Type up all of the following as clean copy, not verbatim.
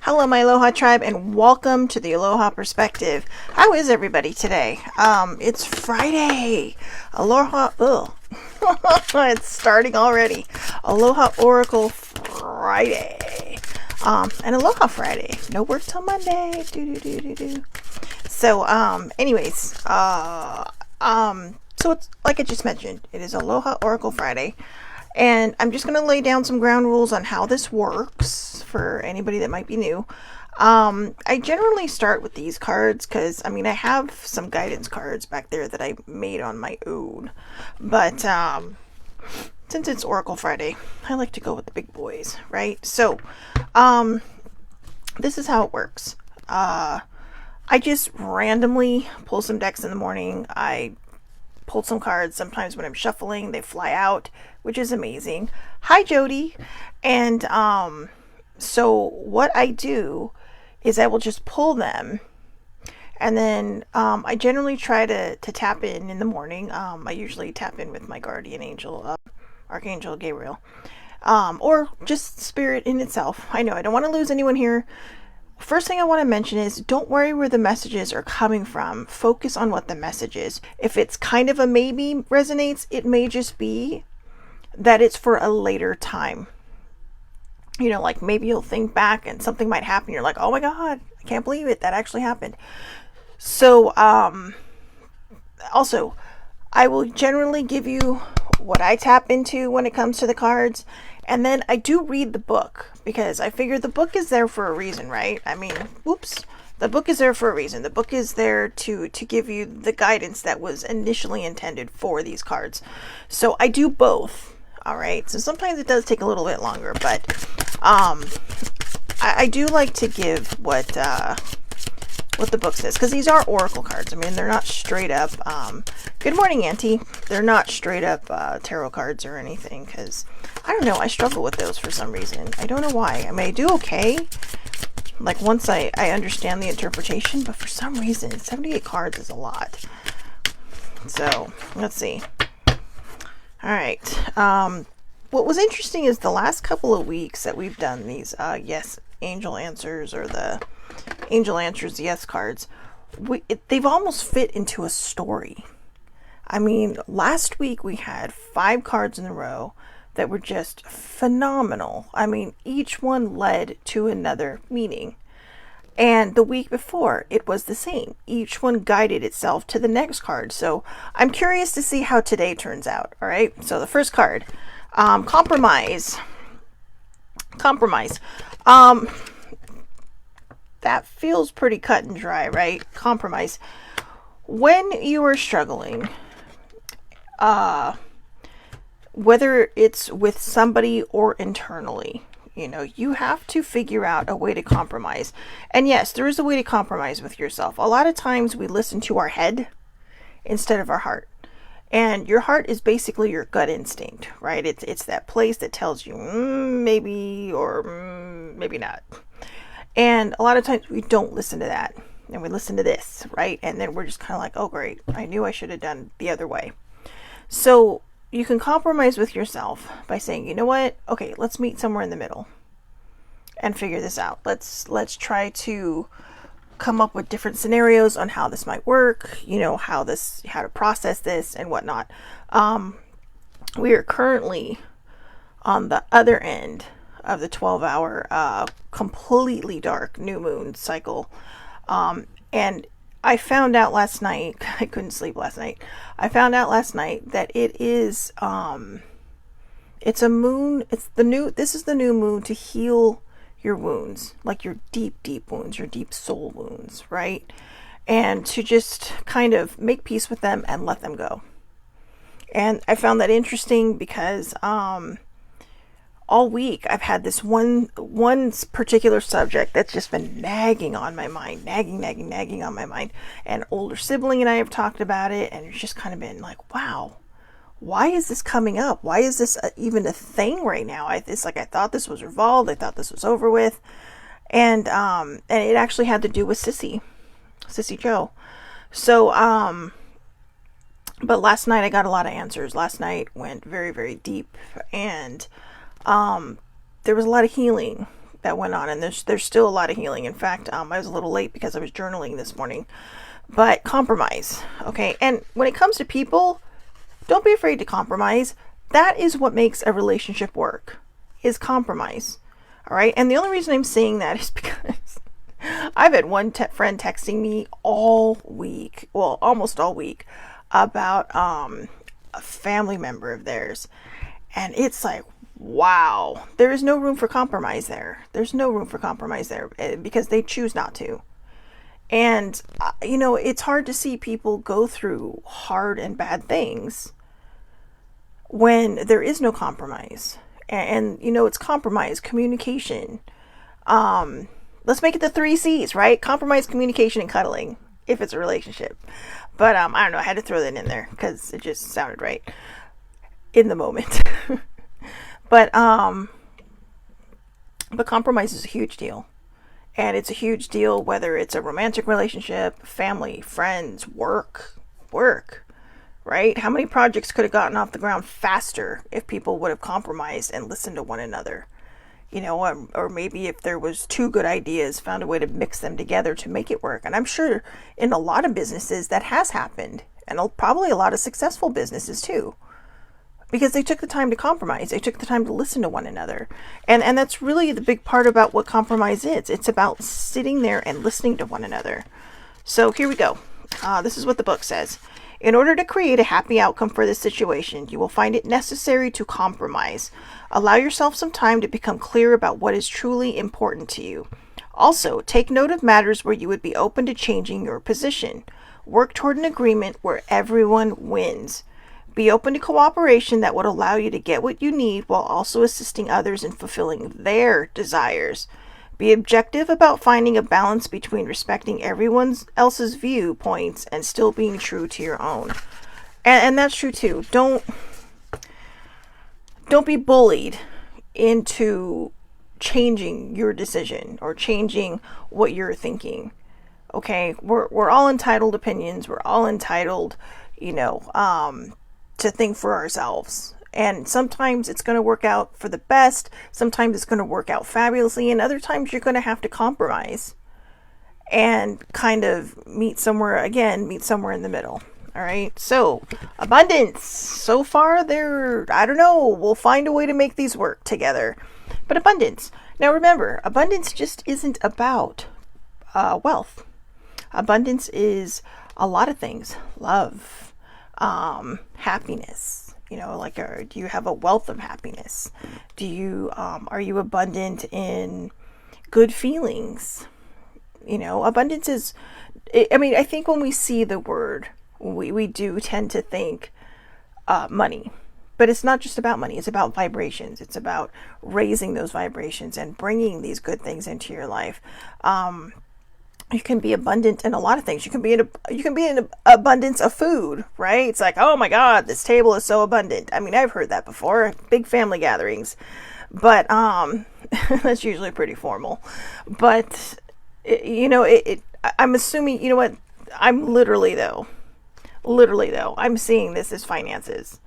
Hello, my Aloha tribe, and welcome to the Aloha Perspective. How is everybody today? It's Friday. Aloha. Ugh. It's starting already. Aloha Oracle Friday. And Aloha Friday. No work till Monday. Do. So, so it's like I just mentioned, it is Aloha Oracle Friday. And I'm just going to lay down some ground rules on how this works for anybody that might be new. I generally start with these cards because, I have some guidance cards back there that I made on my own. But since it's Oracle Friday, I like to go with the big boys, right? So this is how it works. I just randomly pull some decks in the morning. I pulled some cards. Sometimes when I'm shuffling, they fly out, which is amazing. Hi, Jody. And so what I do is I will just pull them, and then I generally try to tap in the morning. I usually tap in with my guardian angel, Archangel Gabriel, or just spirit in itself. I know I don't want to lose anyone here. First thing I want to mention is don't worry where the messages are coming from. Focus on what the message is. If it's kind of a maybe resonates, it may just be that it's for a later time. You know, like maybe you'll think back and something might happen. You're like, oh my God, I can't believe it. That actually happened. So, also, I will generally give you what I tap into when it comes to the cards. And then I do read the book because I figure the book is there for a reason, right? The book is there for a reason. The book is there to give you the guidance that was initially intended for these cards. So I do both. All right. So sometimes it does take a little bit longer, but I do like to give what the book says, because these are oracle cards. They're not straight up good morning, Auntie. They're not straight up tarot cards or anything, because I don't know, I struggle with those for some reason. I don't know why. I do okay, like once I understand the interpretation, but for some reason 78 cards is a lot. So let's see. All right, what was interesting is the last couple of weeks that we've done these yes angel answers, or the Angel Answers Yes cards, they've almost fit into a story. Last week we had 5 cards in a row that were just phenomenal. Each one led to another meaning. And the week before, it was the same. Each one guided itself to the next card. So I'm curious to see how today turns out. All right. So the first card, compromise. Compromise. That feels pretty cut and dry, right? Compromise. When you are struggling, whether it's with somebody or internally, you have to figure out a way to compromise. And yes, there is a way to compromise with yourself. A lot of times we listen to our head instead of our heart. And your heart is basically your gut instinct, right? It's that place that tells you maybe or maybe not. And a lot of times we don't listen to that, and we listen to this, right? And then we're just kind of like, oh, great, I knew I should have done the other way. So you can compromise with yourself by saying, you know what? Okay, let's meet somewhere in the middle and figure this out. Let's try to come up with different scenarios on how this might work, how to process this and whatnot. We are currently on the other end of the 12-hour completely dark new moon cycle, and I found out last night, I couldn't sleep last night, I found out last night that it is it's a moon, this is the new moon to heal your wounds, like your deep wounds, your deep soul wounds, right? And to just kind of make peace with them and let them go. And I found that interesting because all week I've had this one particular subject that's just been nagging on my mind, nagging on my mind. An older sibling and I have talked about it, and it's just kind of been like, wow, why is this coming up? Why is this even a thing right now? I thought this was resolved. I thought this was over with. And it actually had to do with Sissy Joe. So, but last night I got a lot of answers. Last night went very, very deep, and there was a lot of healing that went on, and there's still a lot of healing. In fact, I was a little late because I was journaling this morning. But compromise, okay? And when it comes to people, don't be afraid to compromise. That is what makes a relationship work, is compromise. All right? And the only reason I'm saying that is because I've had one friend texting me all week, well, almost all week, about a family member of theirs. And it's like, wow, there is no room for compromise there. There's no room for compromise there because they choose not to. And, it's hard to see people go through hard and bad things when there is no compromise. And it's compromise, communication. Let's make it the 3 C's, right? Compromise, communication, and cuddling, if it's a relationship. But I don't know, I had to throw that in there because it just sounded right in the moment. But compromise is a huge deal. And it's a huge deal whether it's a romantic relationship, family, friends, work, right? How many projects could have gotten off the ground faster if people would have compromised and listened to one another? Or maybe if there was 2 good ideas, found a way to mix them together to make it work. And I'm sure in a lot of businesses that has happened, and probably a lot of successful businesses too. Because they took the time to compromise. They took the time to listen to one another. And that's really the big part about what compromise is. It's about sitting there and listening to one another. So here we go. This is what the book says. In order to create a happy outcome for this situation, you will find it necessary to compromise. Allow yourself some time to become clear about what is truly important to you. Also, take note of matters where you would be open to changing your position. Work toward an agreement where everyone wins. Be open to cooperation that would allow you to get what you need while also assisting others in fulfilling their desires. Be objective about finding a balance between respecting everyone else's viewpoints and still being true to your own. And that's true too. Don't be bullied into changing your decision or changing what you're thinking. Okay? We're all entitled opinions. We're all entitled, to think for ourselves. And sometimes it's going to work out for the best. Sometimes it's going to work out fabulously. And other times you're going to have to compromise and kind of meet somewhere in the middle. All right. So abundance. So far I don't know. We'll find a way to make these work together. But abundance. Now remember, abundance just isn't about wealth. Abundance is a lot of things. Love. Happiness, do you have a wealth of happiness? Do you, are you abundant in good feelings? Abundance is, I think when we see the word, we do tend to think, money, but it's not just about money. It's about vibrations. It's about raising those vibrations and bringing these good things into your life. You can be abundant in a lot of things. You can be in abundance of food, right? It's like, oh my God, this table is so abundant. I've heard that before, big family gatherings, but that's usually pretty formal. But I'm assuming, what? I'm literally though, I'm seeing this as finances.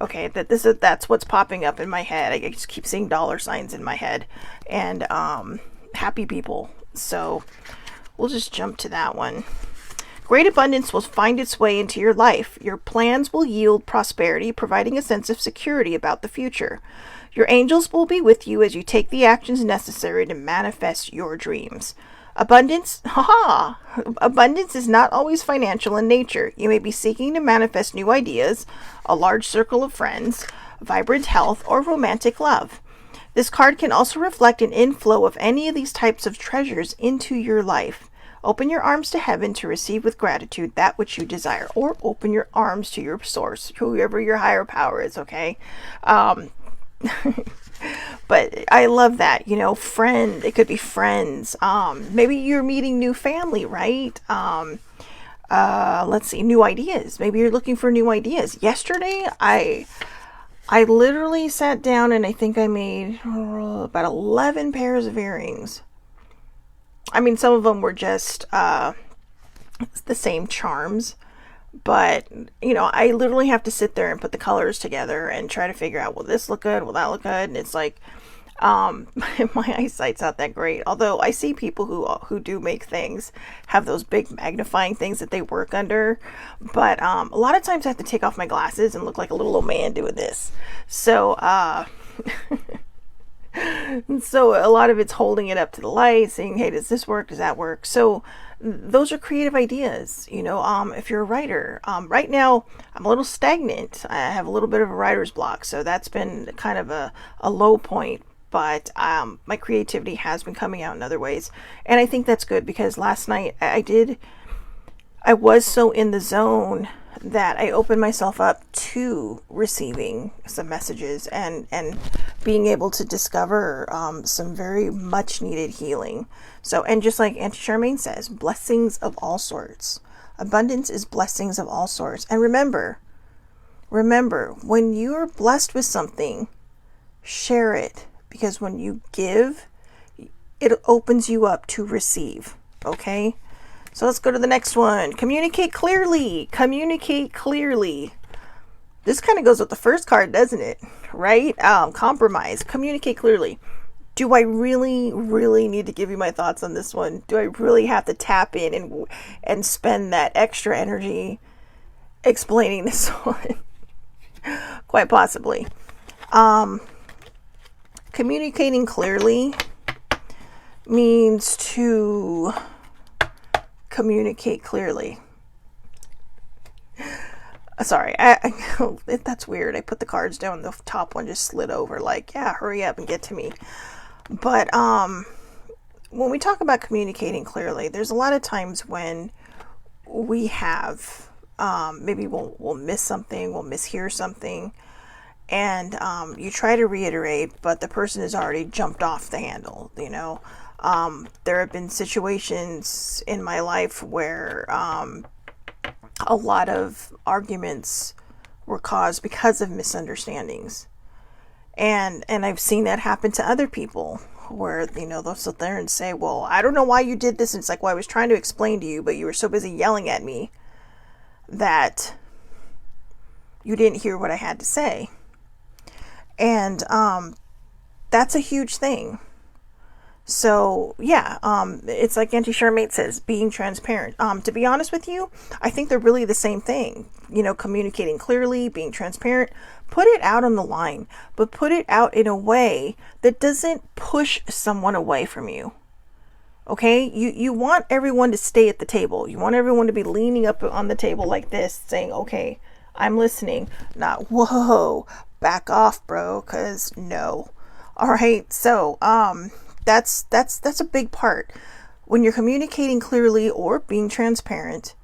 Okay, that's what's popping up in my head. I just keep seeing dollar signs in my head and happy people. So we'll just jump to that one. Great abundance will find its way into your life. Your plans will yield prosperity, providing a sense of security about the future. Your angels will be with you as you take the actions necessary to manifest your dreams. Abundance is not always financial in nature. You may be seeking to manifest new ideas, a large circle of friends, vibrant health, or romantic love. This card can also reflect an inflow of any of these types of treasures into your life. Open your arms to heaven to receive with gratitude that which you desire, or open your arms to your source, whoever your higher power is, okay? But I love that, friend, it could be friends. Maybe you're meeting new family, right? Let's see, new ideas. Maybe you're looking for new ideas. Yesterday, I literally sat down and I think I made about 11 pairs of earrings. Some of them were just the same charms, but I literally have to sit there and put the colors together and try to figure out, will this look good? Will that look good? And it's like, My eyesight's not that great. Although I see people who do make things have those big magnifying things that they work under. But a lot of times I have to take off my glasses and look like a little old man doing this. So so a lot of it's holding it up to the light, saying, "Hey, does this work? Does that work?" So those are creative ideas. If you're a writer, right now I'm a little stagnant. I have a little bit of a writer's block, so that's been kind of a low point. But my creativity has been coming out in other ways, and I think that's good because last night I was so in the zone that I opened myself up to receiving some messages and being able to discover some very much needed healing. So, and just like Auntie Charmaine says, blessings of all sorts. Abundance is blessings of all sorts. And remember, when you're blessed with something, share it, because when you give, it opens you up to receive. Okay? So let's go to the next one. Communicate clearly. Communicate clearly. This kind of goes with the first card, doesn't it? Right? Compromise. Communicate clearly. Do I really, really need to give you my thoughts on this one? Do I really have to tap in and spend that extra energy explaining this one? Quite possibly. Communicating clearly means to communicate clearly. Sorry, that's weird. I put the cards down, the top one just slid over, like, yeah, hurry up and get to me. But when we talk about communicating clearly, there's a lot of times when we have maybe we'll miss something, we'll mishear something, and you try to reiterate, but the person has already jumped off the handle. There have been situations in my life where a lot of arguments were caused because of misunderstandings. And I've seen that happen to other people where, they'll sit there and say, well, I don't know why you did this. And it's like, well, I was trying to explain to you, but you were so busy yelling at me that you didn't hear what I had to say. And that's a huge thing. So yeah, it's like Auntie Charmaine says, being transparent. To be honest with you, I think they're really the same thing. Communicating clearly, being transparent. Put it out on the line, but put it out in a way that doesn't push someone away from you. Okay? You want everyone to stay at the table. You want everyone to be leaning up on the table like this, saying, okay, I'm listening. Not, whoa, back off, bro, because no. All right, so that's a big part. When you're communicating clearly or being transparent,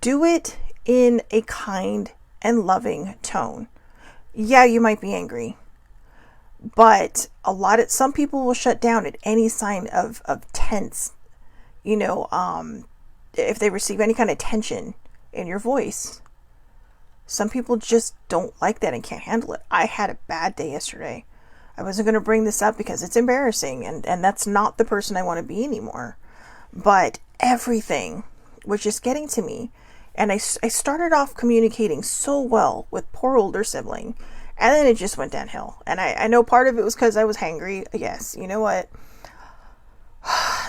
do it in a kind and loving tone. Yeah, you might be angry, but some people will shut down at any sign of tense, if they receive any kind of tension in your voice. Some people just don't like that and can't handle it. I had a bad day yesterday. I wasn't going to bring this up because it's embarrassing and that's not the person I want to be anymore. But everything was just getting to me. And I started off communicating so well with poor older sibling. And then it just went downhill. And I know part of it was because I was hangry. Yes, you know what?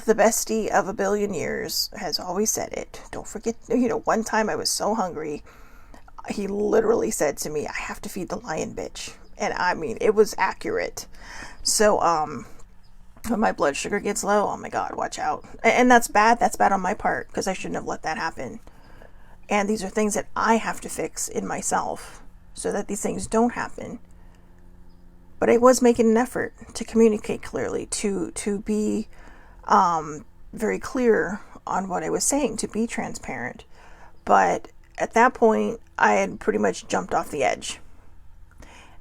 The bestie of a billion years has always said it. Don't forget, one time I was so hungry. He literally said to me, I have to feed the lion, bitch. And I mean, it was accurate. So, when my blood sugar gets low, oh my God, watch out. And that's bad. That's bad on my part because I shouldn't have let that happen. And these are things that I have to fix in myself so that these things don't happen. But I was making an effort to communicate clearly, to be very clear on what I was saying, to be transparent. But at that point, I had pretty much jumped off the edge.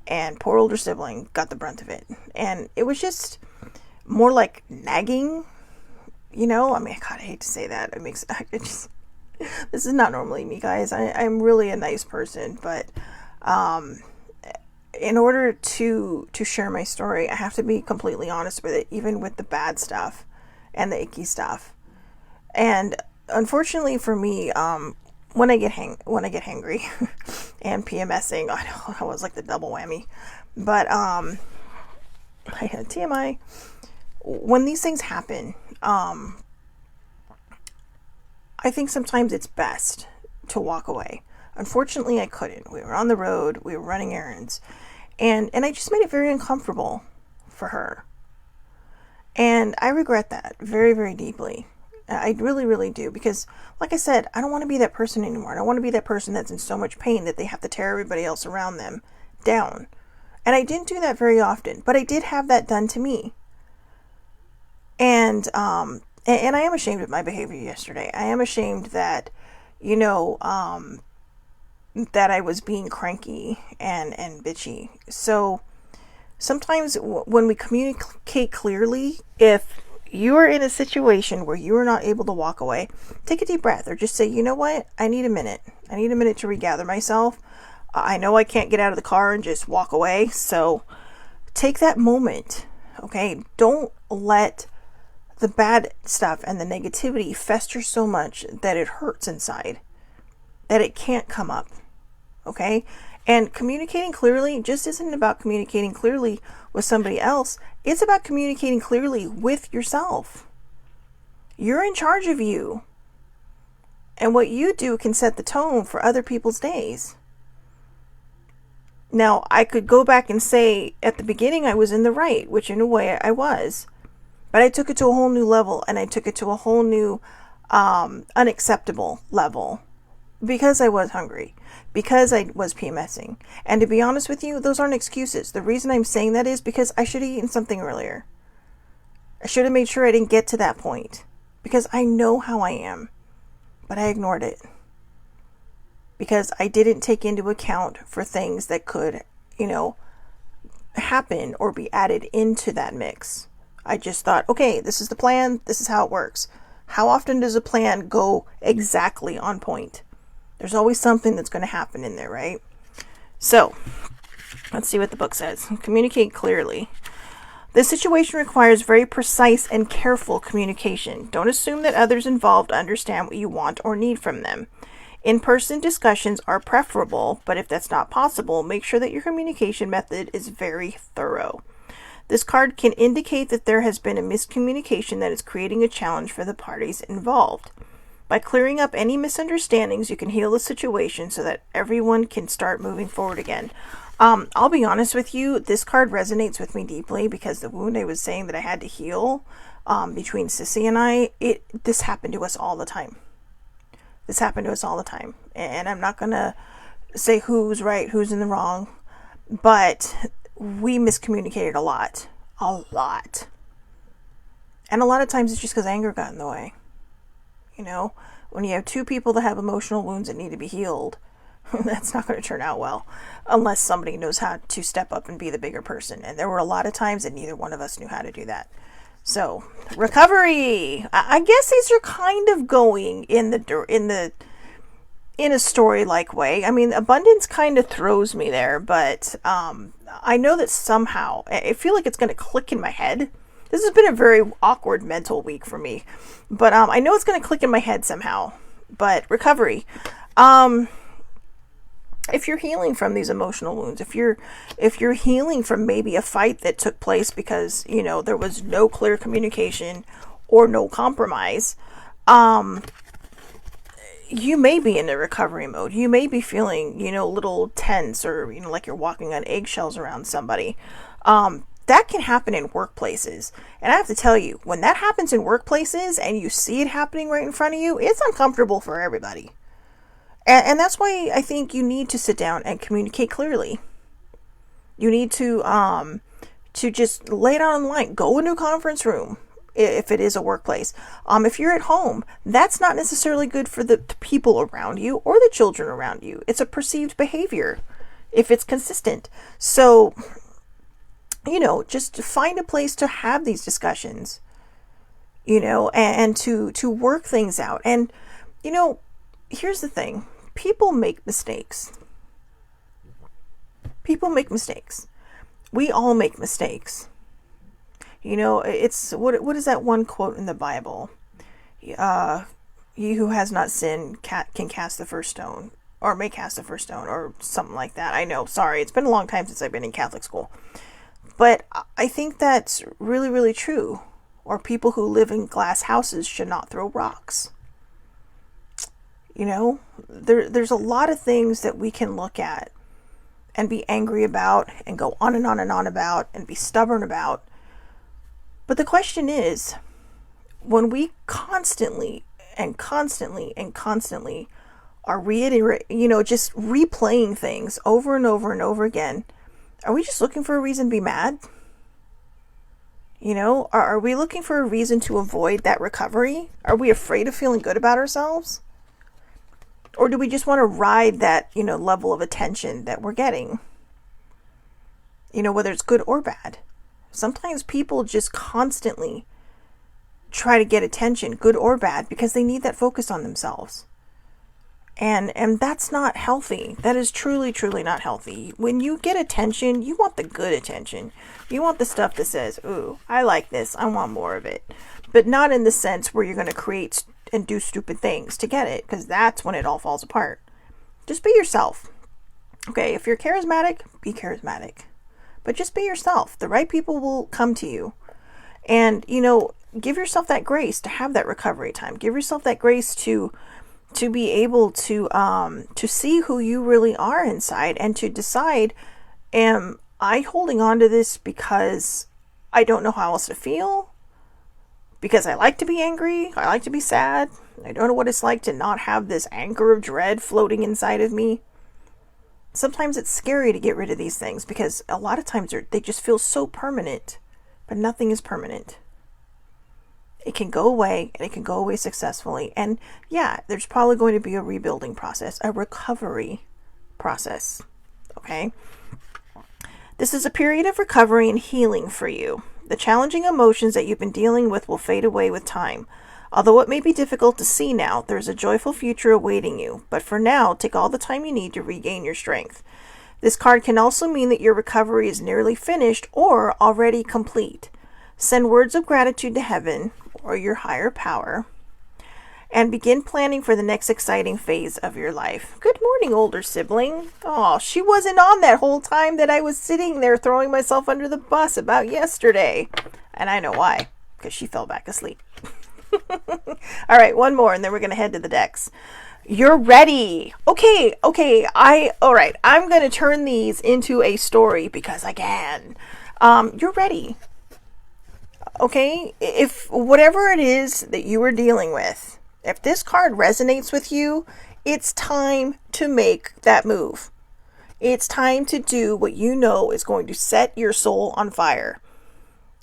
And poor older sibling got the brunt of it. And it was just more like nagging, I mean, God, I hate to say that. This is not normally me, guys. I'm really a nice person, but in order to share my story, I have to be completely honest with it, even with the bad stuff and the icky stuff. And unfortunately for me, when I get hangry and PMSing, I know I was like the double whammy, but TMI, when these things happen, I think sometimes it's best to walk away. Unfortunately, I couldn't. We were on the road, we were running errands, and I just made it very uncomfortable for her. And I regret that very, very deeply. I really, really do. Because, like I said, I don't want to be that person anymore. I don't want to be that person that's in so much pain that they have to tear everybody else around them down. And I didn't do that very often, but I did have that done to me. And I am ashamed of my behavior yesterday. I am ashamed that, that I was being cranky and bitchy. So sometimes when we communicate clearly, if you are in a situation where you are not able to walk away, take a deep breath or just say, you know what? I need a minute. I need a minute to regather myself. I know I can't get out of the car and just walk away. So take that moment. Okay. Don't let the bad stuff and the negativity fester so much that it hurts inside, that it can't come up. Okay. And communicating clearly just isn't about communicating clearly with somebody else. It's about communicating clearly with yourself. You're in charge of you. And what you do can set the tone for other people's days. Now, I could go back and say at the beginning I was in the right, which in a way I was. But I took it to a whole new level, and I took it to a whole new unacceptable level. Because I was hungry, because I was PMSing. And to be honest with you, those aren't excuses. The reason I'm saying that is because I should have eaten something earlier. I should have made sure I didn't get to that point. Because I know how I am. But I ignored it. Because I didn't take into account for things that could, happen or be added into that mix. I just thought, okay, this is the plan. This is how it works. How often does a plan go exactly on point? There's always something that's going to happen in there, right? So, let's see what the book says. Communicate clearly. This situation requires very precise and careful communication. Don't assume that others involved understand what you want or need from them. In-person discussions are preferable, but if that's not possible, make sure that your communication method is very thorough. This card can indicate that there has been a miscommunication that is creating a challenge for the parties involved. By clearing up any misunderstandings, you can heal the situation so that everyone can start moving forward again. I'll be honest with you, this card resonates with me deeply because the wound I was saying that I had to heal between Sissy and I, this happened to us all the time. This happened to us all the time. And I'm not going to say who's right, who's in the wrong, but we miscommunicated a lot. A lot. And a lot of times it's just because anger got in the way. When you have two people that have emotional wounds that need to be healed, that's not going to turn out well unless somebody knows how to step up and be the bigger person. And there were a lot of times that neither one of us knew how to do that. So, recovery. I guess these are kind of going in a story-like way. I mean, abundance kind of throws me there, but I know that somehow I feel like it's going to click in my head. This has been a very awkward mental week for me, but I know it's going to click in my head somehow. But recovery, if you're healing from these emotional wounds, if you're healing from maybe a fight that took place because there was no clear communication or no compromise, you may be in a recovery mode. You may be feeling a little tense or like you're walking on eggshells around somebody. That can happen in workplaces. And I have to tell you, when that happens in workplaces and you see it happening right in front of you, it's uncomfortable for everybody. And that's why I think you need to sit down and communicate clearly. You need to just lay it out on the line. Go into a conference room if it is a workplace. If you're at home, that's not necessarily good for the people around you or the children around you. It's a perceived behavior if it's consistent. So just find a place to have these discussions, and to work things out. And, here's the thing. People make mistakes. People make mistakes. We all make mistakes. It's, what is that one quote in the Bible? He who has not sinned can cast the first stone, or may cast the first stone, or something like that. I know, sorry. It's been a long time since I've been in Catholic school. But I think that's really, really true. Or people who live in glass houses should not throw rocks. You know, there's a lot of things that we can look at and be angry about and go on and on and on about and be stubborn about. But the question is, when we constantly and constantly and constantly are just replaying things over and over and over again, are we just looking for a reason to be mad? You know, are we looking for a reason to avoid that recovery? Are we afraid of feeling good about ourselves? Or do we just want to ride that, level of attention that we're getting? Whether it's good or bad. Sometimes people just constantly try to get attention, good or bad, because they need that focus on themselves. And that's not healthy. That is truly, truly not healthy. When you get attention, you want the good attention. You want the stuff that says, ooh, I like this, I want more of it. But not in the sense where you're going to create and do stupid things to get it, because that's when it all falls apart. Just be yourself. Okay, if you're charismatic, be charismatic. But just be yourself. The right people will come to you. And, give yourself that grace to have that recovery time. Give yourself that grace to be able to see who you really are inside and to decide, am I holding on to this because I don't know how else to feel? Because I like to be angry, I like to be sad, I don't know what it's like to not have this anchor of dread floating inside of me. Sometimes it's scary to get rid of these things because a lot of times they just feel so permanent, but nothing is permanent. It can go away, and it can go away successfully. And yeah, there's probably going to be a rebuilding process, a recovery process. Okay? This is a period of recovery and healing for you. The challenging emotions that you've been dealing with will fade away with time. Although it may be difficult to see now, there's a joyful future awaiting you. But for now, take all the time you need to regain your strength. This card can also mean that your recovery is nearly finished or already complete. Send words of gratitude to heaven or your higher power and begin planning for the next exciting phase of your life. Good morning, older sibling. Oh, she wasn't on that whole time that I was sitting there throwing myself under the bus about yesterday. And I know why, because she fell back asleep. All right, one more, and then we're going to head to the decks. You're ready. Okay. All right, I'm going to turn these into a story because I can. You're ready. Okay, if whatever it is that you are dealing with, if this card resonates with you, it's time to make that move. It's time to do what you know is going to set your soul on fire.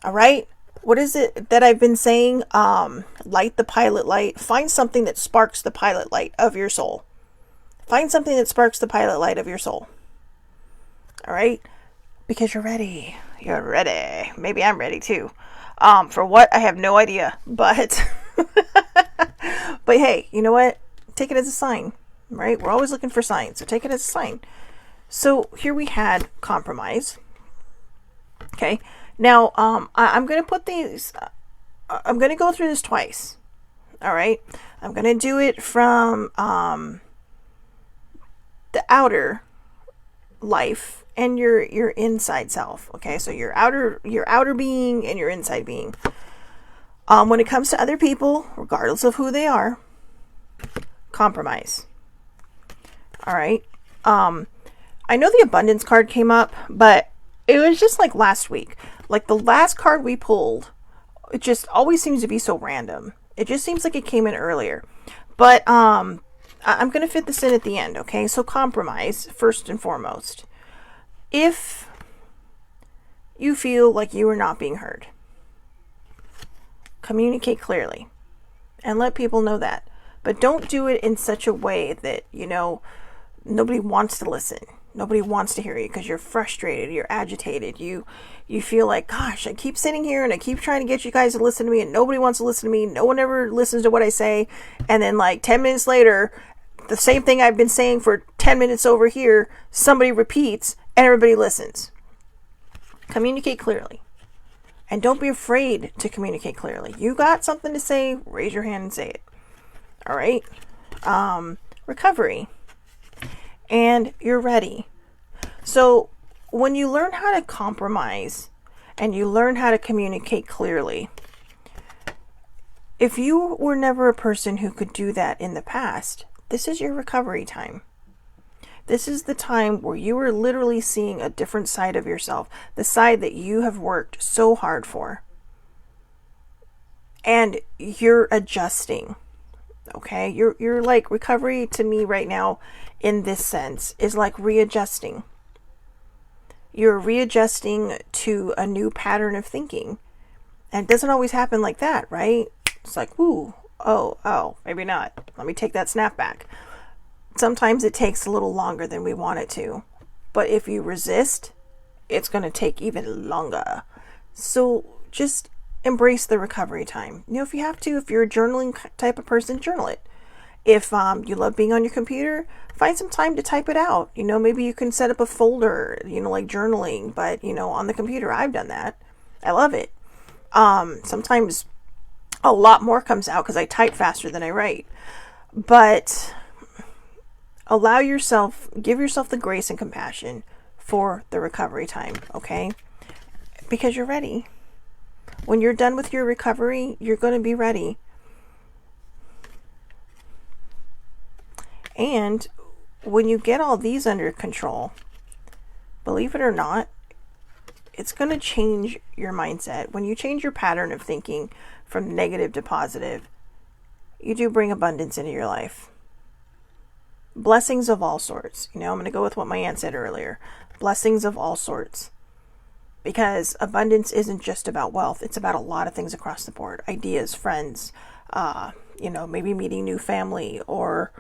All right? What is it that I've been saying? Light the pilot light. Find something that sparks the pilot light of your soul. Find something that sparks the pilot light of your soul. All right? Because you're ready. You're ready. Maybe I'm ready too. For what? I have no idea. But but hey, you know what? Take it as a sign, right? We're always looking for signs, so take it as a sign. So here we had compromise. Okay. Now, I'm going to put these, I'm going to go through this twice. All right. I'm going to do it from the outer life and your inside self. Okay, so your outer being and your inside being. When it comes to other people, regardless of who they are, compromise. All right. I know the abundance card came up, but it was just like last week. Like the last card we pulled, it just always seems to be so random. It just seems like it came in earlier. But I'm going to fit this in at the end, okay? So compromise, first and foremost. If you feel like you are not being heard, communicate clearly and let people know that. But don't do it in such a way that, nobody wants to listen. Nobody wants to hear you because you're frustrated, you're agitated, you feel like, gosh, I keep sitting here and I keep trying to get you guys to listen to me and nobody wants to listen to me. No one ever listens to what I say. And then like 10 minutes later, the same thing I've been saying for 10 minutes over here, somebody repeats and everybody listens. Communicate clearly. And don't be afraid to communicate clearly. You got something to say, raise your hand and say it. All right. Recovery. And you're ready. So when you learn how to compromise and you learn how to communicate clearly. If you were never a person who could do that in the past, this is your recovery time. This is the time where you are literally seeing a different side of yourself, the side that you have worked so hard for. And you're adjusting. Okay? You're like, recovery to me right now in this sense is like readjusting. You're readjusting to a new pattern of thinking. And it doesn't always happen like that, right? It's like, ooh, oh, maybe not. Let me take that snap back. Sometimes it takes a little longer than we want it to. But if you resist, it's going to take even longer. So just embrace the recovery time. You know, if you have to, if you're a journaling type of person, journal it. If you love being on your computer, find some time to type it out. You know, maybe you can set up a folder, you know, like journaling, but, you know, on the computer. I've done that. I love it. Sometimes a lot more comes out because I type faster than I write. But give yourself the grace and compassion for the recovery time, okay? Because you're ready. When you're done with your recovery, you're going to be ready. And when you get all these under control, believe it or not, it's going to change your mindset. When you change your pattern of thinking from negative to positive, you do bring abundance into your life. Blessings of all sorts. You know, I'm going to go with what my aunt said earlier. Blessings of all sorts. Because abundance isn't just about wealth. It's about a lot of things across the board. Ideas, friends, you know, maybe meeting new family, or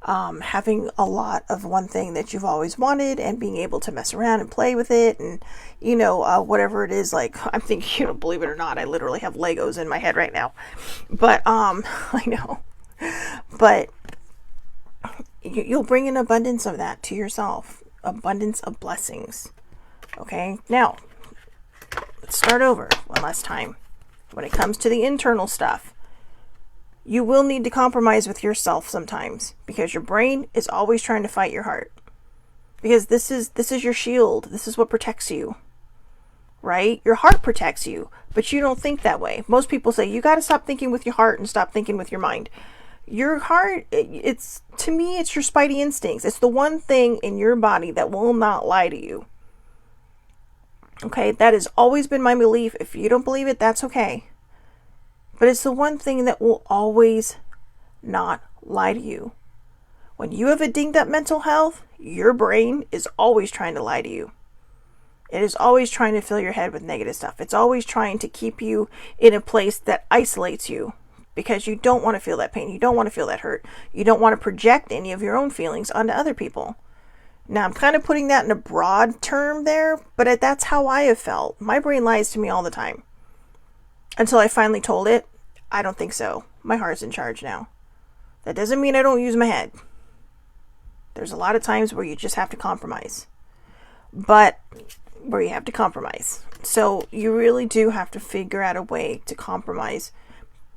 having a lot of one thing that you've always wanted and being able to mess around and play with it. And, you know, whatever it is, like, I'm thinking, you know, believe it or not, I literally have Legos in my head right now. But, I know. But you'll bring an abundance of that to yourself. Abundance of blessings. Okay? Now, let's start over one last time. When it comes to the internal stuff, you will need to compromise with yourself sometimes, because your brain is always trying to fight your heart. Because this is your shield. This is what protects you. Right? Your heart protects you, but you don't think that way. Most people say you got to stop thinking with your heart and stop thinking with your mind. Your heart, to me, it's your spidey instincts. It's the one thing in your body that will not lie to you. Okay, that has always been my belief. If you don't believe it, that's okay. But it's the one thing that will always not lie to you. When you have a dinged up mental health, your brain is always trying to lie to you. It is always trying to fill your head with negative stuff. It's always trying to keep you in a place that isolates you, because you don't want to feel that pain. You don't want to feel that hurt. You don't want to project any of your own feelings onto other people. Now, I'm kind of putting that in a broad term there, but that's how I have felt. My brain lies to me all the time. Until I finally told it, I don't think so. My heart's in charge now. That doesn't mean I don't use my head. There's a lot of times where you just have to compromise. But where you have to compromise. So you really do have to figure out a way to compromise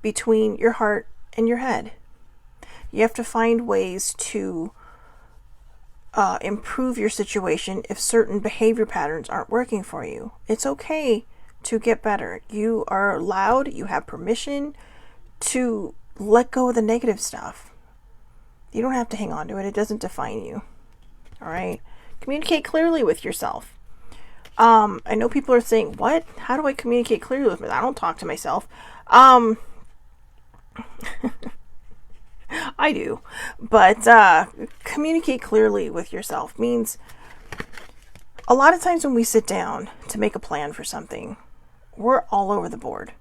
between your heart and your head. You have to find ways to improve your situation if certain behavior patterns aren't working for you. It's okay to get better. You are allowed, you have permission to let go of the negative stuff. You don't have to hang on to it. It doesn't define you. All right? Communicate clearly with yourself. I know people are saying, what? How do I communicate clearly with myself? I don't talk to myself. I do. But communicate clearly with yourself means a lot of times when we sit down to make a plan for something, we're all over the board.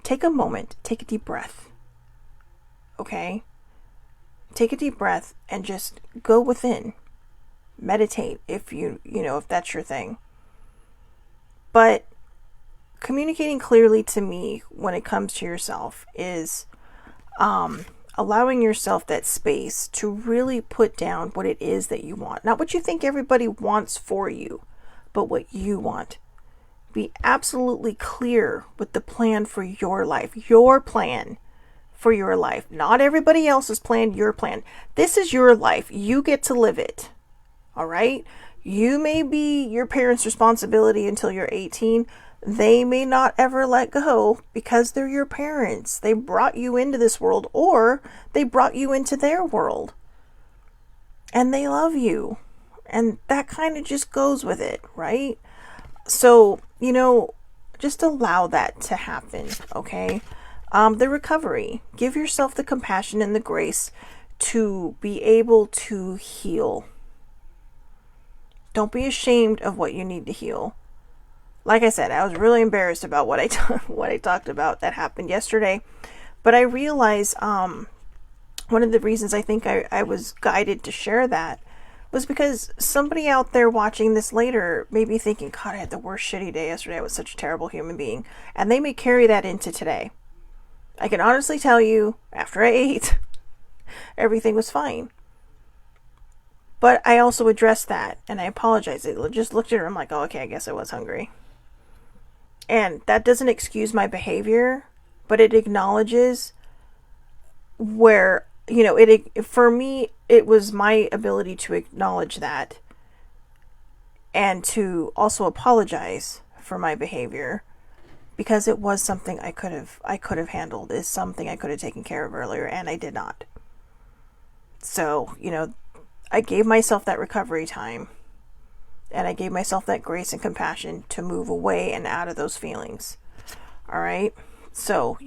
Take a moment, take a deep breath. Okay? Take a deep breath and just go within. Meditate if if that's your thing. But communicating clearly to me when it comes to yourself is allowing yourself that space to really put down what it is that you want. Not what you think everybody wants for you, but what you want. Be absolutely clear with the plan for your life. Your plan for your life. Not everybody else's plan, your plan. This is your life. You get to live it. All right? You may be your parents' responsibility until you're 18. They may not ever let go because they're your parents. They brought you into this world, or they brought you into their world. And they love you. And that kind of just goes with it, right? So, just allow that to happen, okay? The recovery. Give yourself the compassion and the grace to be able to heal. Don't be ashamed of what you need to heal. Like I said, I was really embarrassed about what I talked about that happened yesterday. But I realized one of the reasons I think I was guided to share that was because somebody out there watching this later may be thinking, God, I had the worst shitty day yesterday. I was such a terrible human being. And they may carry that into today. I can honestly tell you, after I ate, everything was fine. But I also addressed that, and I apologized. I just looked at her, I'm like, oh, okay, I guess I was hungry. And that doesn't excuse my behavior, but it acknowledges where, for me, it was my ability to acknowledge that and to also apologize for my behavior, because it was something I could have handled. It's something I could have taken care of earlier, and I did not. So, I gave myself that recovery time, and I gave myself that grace and compassion to move away and out of those feelings. All right. So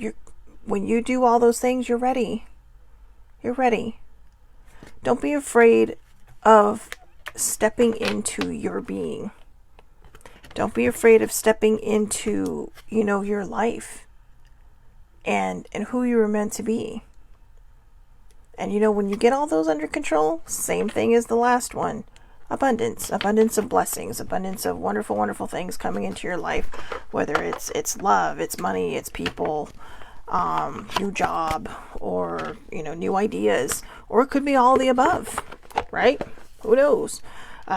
when you do all those things, you're ready. You're ready. Don't be afraid of stepping into your being. Don't be afraid of stepping into, your life and who you were meant to be. And when you get all those under control, same thing as the last one. Abundance of blessings, abundance of wonderful, wonderful things coming into your life, whether it's love, it's money, it's people, new job, or, new ideas, or it could be all the above, right? Who knows?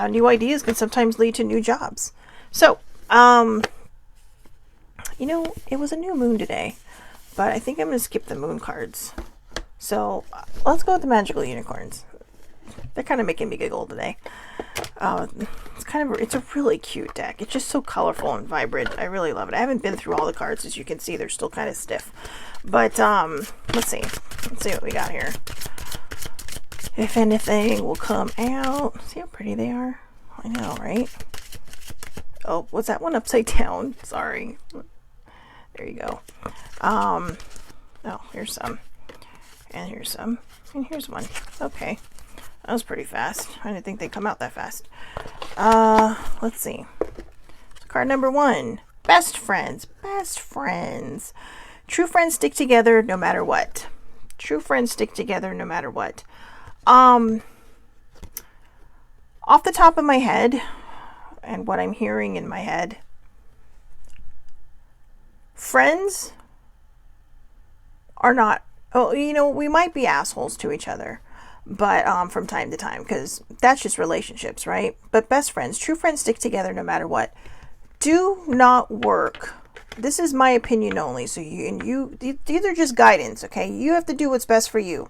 New ideas can sometimes lead to new jobs. So, it was a new moon today, but I think I'm going to skip the moon cards. So let's go with the magical unicorns. They're kind of making me giggle today. It's a really cute deck. It's just so colorful and vibrant. I really love it. I haven't been through all the cards. As you can see, they're still kind of stiff. But let's see what we got here. If anything will come out. See how pretty they are? I know, right? Oh, was that one upside down? Sorry. There you go. Oh, here's some. And here's some. And here's one. Okay. That was pretty fast. I didn't think they'd come out that fast. Let's see. Card number 1. Best friends. Best friends. True friends stick together no matter what. True friends stick together no matter what. Off the top of my head, and what I'm hearing in my head, friends are not, we might be assholes to each other, but from time to time, because that's just relationships, right? But best friends, true friends stick together no matter what. Do not work. This is my opinion only, so these are just guidance, okay? You have to do what's best for you.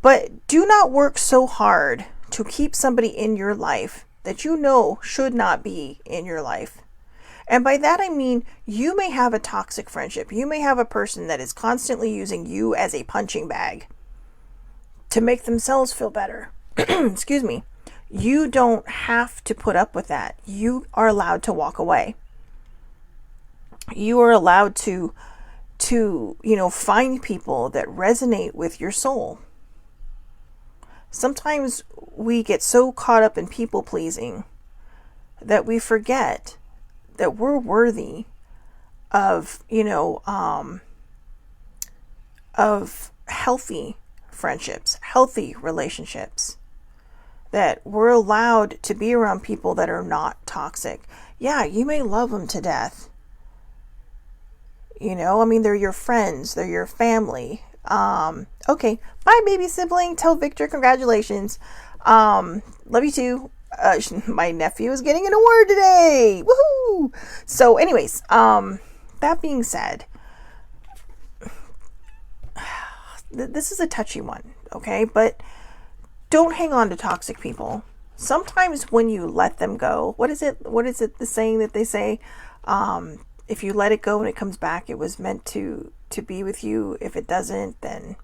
But do not work so hard to keep somebody in your life that should not be in your life. And by that I mean, you may have a toxic friendship. You may have a person that is constantly using you as a punching bag to make themselves feel better. Excuse me. You don't have to put up with that. You are allowed to walk away. You are allowed to find people that resonate with your soul. Sometimes we get so caught up in people pleasing that we forget that we're worthy of, of healthy friendships, healthy relationships, that we're allowed to be around people that are not toxic. Yeah, you may love them to death. They're your friends, they're your family. Okay, bye baby sibling, tell Victor congratulations. Love you too. My nephew is getting an award today. Woohoo! So anyways, that being said, this is a touchy one, okay? But don't hang on to toxic people. sometimes when you let them go, what is it, the saying that they say, if you let it go and it comes back, it was meant to be with you. If it doesn't, then,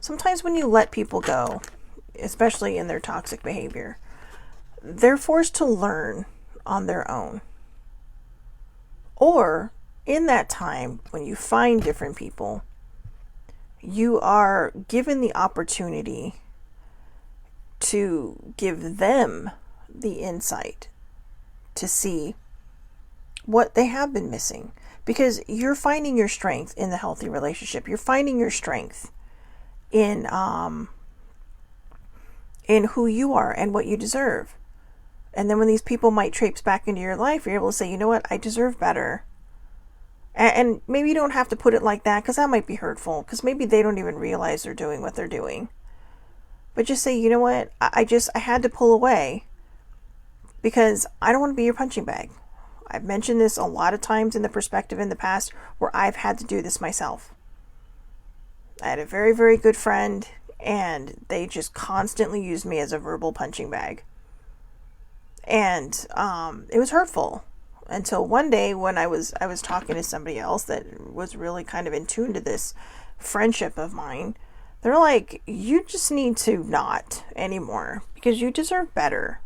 sometimes when you let people go, especially in their toxic behavior, they're forced to learn on their own. Or in that time, when you find different people, you are given the opportunity to give them the insight to see what they have been missing. Because you're finding your strength in the healthy relationship. You're finding your strength in who you are and what you deserve. And then when these people might traipse back into your life, you're able to say, you know what, I deserve better. And maybe you don't have to put it like that, because that might be hurtful, because maybe they don't even realize they're doing what they're doing. But just say, you know what, I had to pull away because I don't want to be your punching bag. I've mentioned this a lot of times in the perspective in the past where I've had to do this myself. I had a very, very good friend, and they just constantly used me as a verbal punching bag. And it was hurtful until one day when I was talking to somebody else that was really kind of in tune to this friendship of mine. They're like, you just need to not anymore because you deserve better.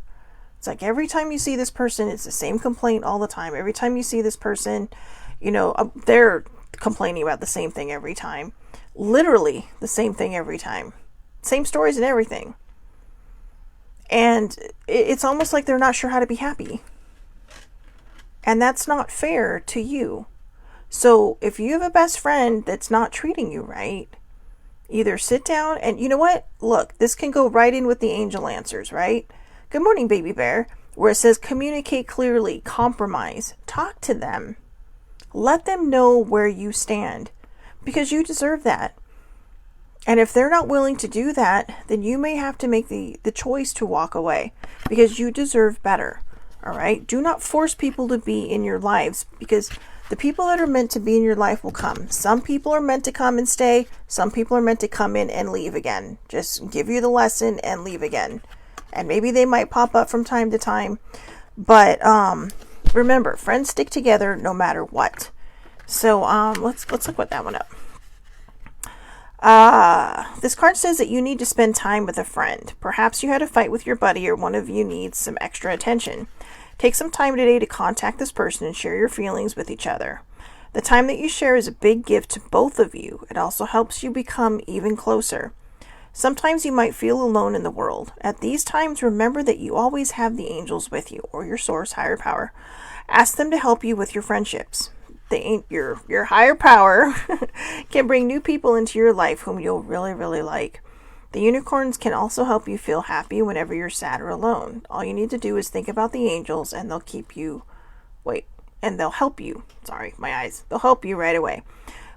It's like every time you see this person, it's the same complaint all the time. Every time you see this person, they're complaining about the same thing every time. Literally the same thing every time. Same stories and everything. And it's almost like they're not sure how to be happy. And that's not fair to you. So if you have a best friend that's not treating you right, either sit down and, you know what? Look, this can go right in with the angel answers, right? Good morning, baby bear. Where it says communicate clearly, compromise, talk to them. Let them know where you stand because you deserve that. And if they're not willing to do that, then you may have to make the choice to walk away because you deserve better. All right? Do not force people to be in your lives because the people that are meant to be in your life will come. Some people are meant to come and stay. Some people are meant to come in and leave again. Just give you the lesson and leave again. And maybe they might pop up from time to time. But remember, friends stick together no matter what. So let's look that one up. This card says that you need to spend time with a friend. Perhaps you had a fight with your buddy or one of you needs some extra attention. Take some time today to contact this person and share your feelings with each other. The time that you share is a big gift to both of you. It also helps you become even closer. Sometimes you might feel alone in the world. At these times, remember that you always have the angels with you or your source, higher power. Ask them to help you with your friendships. Your higher power can bring new people into your life whom you'll really, really like. The unicorns can also help you feel happy whenever you're sad or alone. All you need to do is think about the angels and they'll help you. Sorry, my eyes. They'll help you right away.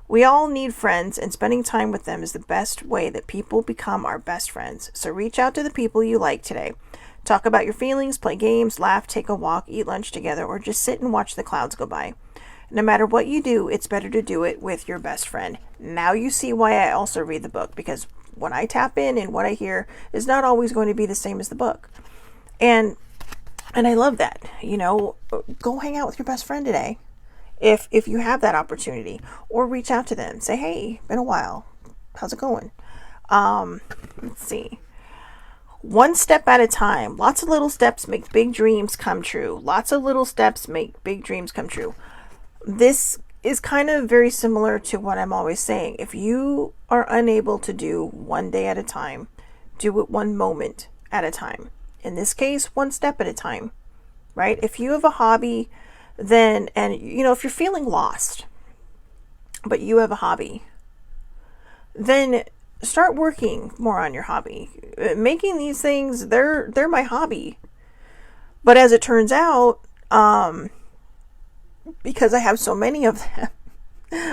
We all need friends, and spending time with them is the best way that people become our best friends. So reach out to the people you like today. Talk about your feelings, play games, laugh, take a walk, eat lunch together, or just sit and watch the clouds go by. No matter what you do, it's better to do it with your best friend. Now you see why I also read the book, because when I tap in and what I hear is not always going to be the same as the book. And I love that. Go hang out with your best friend today. If you have that opportunity, or reach out to them, say, hey, been a while. How's it going? Let's see. One step at a time. Lots of little steps make big dreams come true. Lots of little steps make big dreams come true. This is kind of very similar to what I'm always saying. If you are unable to do one day at a time, do it one moment at a time. In this case, one step at a time, right? If you have a hobby, then, if you're feeling lost, but you have a hobby, then start working more on your hobby. Making these things, they're my hobby. But as it turns out, because I have so many of them,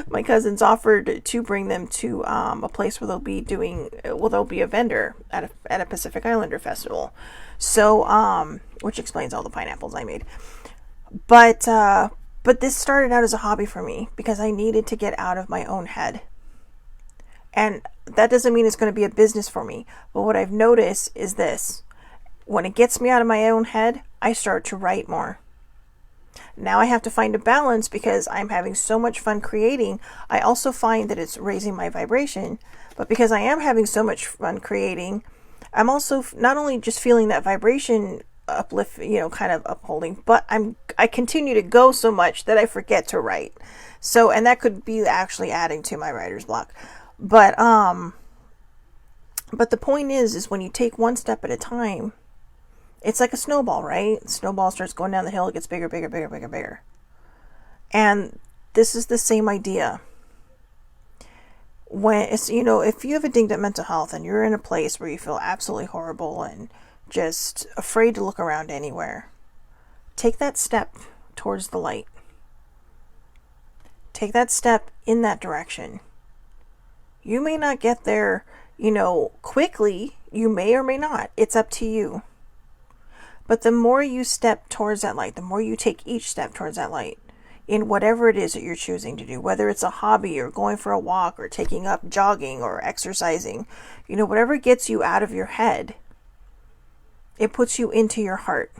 my cousins offered to bring them to a place where they'll be a vendor at a Pacific Islander festival. So, which explains all the pineapples I made. But this started out as a hobby for me because I needed to get out of my own head. And that doesn't mean it's going to be a business for me. But what I've noticed is this. When it gets me out of my own head, I start to write more. Now I have to find a balance because I'm having so much fun creating. I also find that it's raising my vibration, but because I am having so much fun creating, I'm also not only just feeling that vibration uplift, kind of upholding, but I continue to go so much that I forget to write. So, and that could be actually adding to my writer's block. But the point is when you take one step at a time, it's like a snowball, right? The snowball starts going down the hill, it gets bigger, bigger, bigger, bigger, bigger. And this is the same idea. When it's, if you have a dinged up mental health and you're in a place where you feel absolutely horrible and just afraid to look around anywhere, take that step towards the light. Take that step in that direction. You may not get there, quickly. You may or may not. It's up to you. But the more you step towards that light, the more you take each step towards that light, in whatever it is that you're choosing to do, whether it's a hobby or going for a walk or taking up jogging or exercising, whatever gets you out of your head, it puts you into your heart.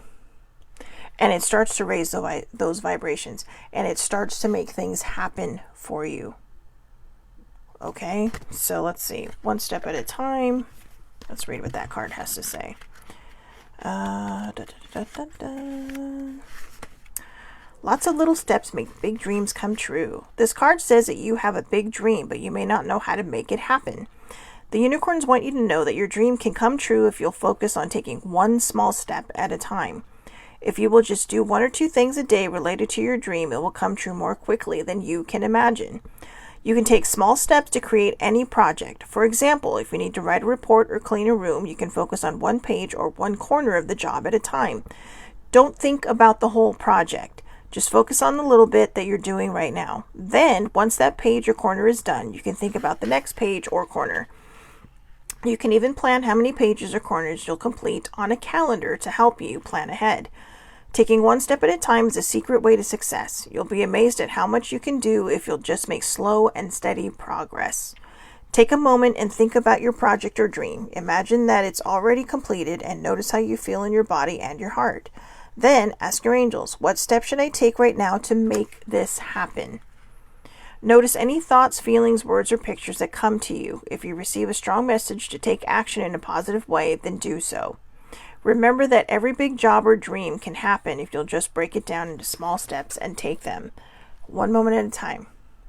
And it starts to raise those vibrations. And it starts to make things happen for you. Okay? So let's see. One step at a time. Let's read what that card has to say. Lots of little steps make big dreams come true. This card says that you have a big dream, but you may not know how to make it happen. The unicorns want you to know that your dream can come true if you'll focus on taking one small step at a time. If you will just do 1 or 2 things a day related to your dream, it will come true more quickly than you can imagine. You can take small steps to create any project. For example, if you need to write a report or clean a room, you can focus on one page or one corner of the job at a time. Don't think about the whole project. Just focus on the little bit that you're doing right now. Then, once that page or corner is done, you can think about the next page or corner. You can even plan how many pages or corners you'll complete on a calendar to help you plan ahead. Taking one step at a time is a secret way to success. You'll be amazed at how much you can do if you'll just make slow and steady progress. Take a moment and think about your project or dream. Imagine that it's already completed and notice how you feel in your body and your heart. Then ask your angels, what step should I take right now to make this happen? Notice any thoughts, feelings, words, or pictures that come to you. If you receive a strong message to take action in a positive way, then do so. Remember that every big job or dream can happen if you'll just break it down into small steps and take them one moment at a time,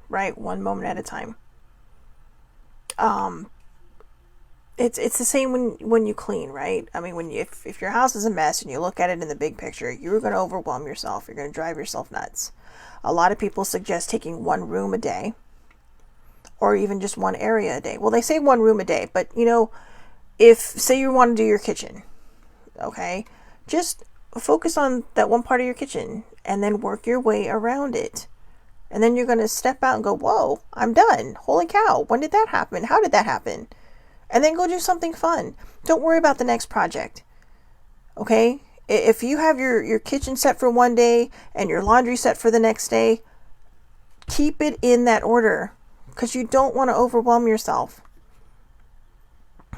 right? One moment at a time. It's the same when you clean, right? I mean, if your house is a mess and you look at it in the big picture, you're going to overwhelm yourself. You're going to drive yourself nuts. A lot of people suggest taking one room a day or even just one area a day. Well, they say one room a day, but if say you want to do your kitchen, okay, just focus on that one part of your kitchen and then work your way around it. And then you're going to step out and go, whoa, I'm done. Holy cow. When did that happen? How did that happen? And then go do something fun. Don't worry about the next project. Okay? If you have your kitchen set for one day and your laundry set for the next day, keep it in that order because you don't want to overwhelm yourself.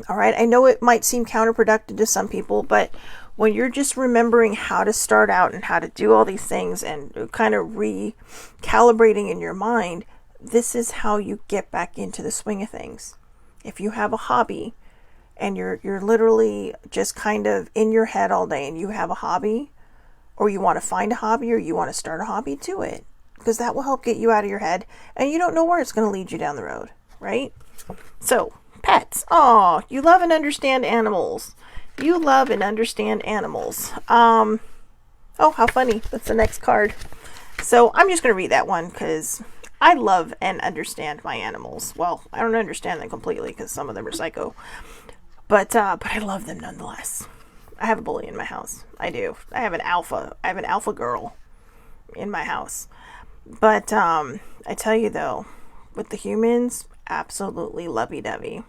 All right? I know it might seem counterproductive to some people, but when you're just remembering how to start out and how to do all these things and kind of recalibrating in your mind, this is how you get back into the swing of things. If you have a hobby and you're literally just kind of in your head all day and you have a hobby or you want to find a hobby or you want to start a hobby, do it because that will help get you out of your head and you don't know where it's going to lead you down the road, right? So, pets. Oh, you love and understand animals. You love and understand animals. Oh, how funny. That's the next card. So I'm just going to read that one because I love and understand my animals. Well, I don't understand them completely because some of them are psycho. But I love them nonetheless. I have a bully in my house. I do. I have an alpha girl in my house. But I tell you though, with the humans, absolutely lovey-dovey.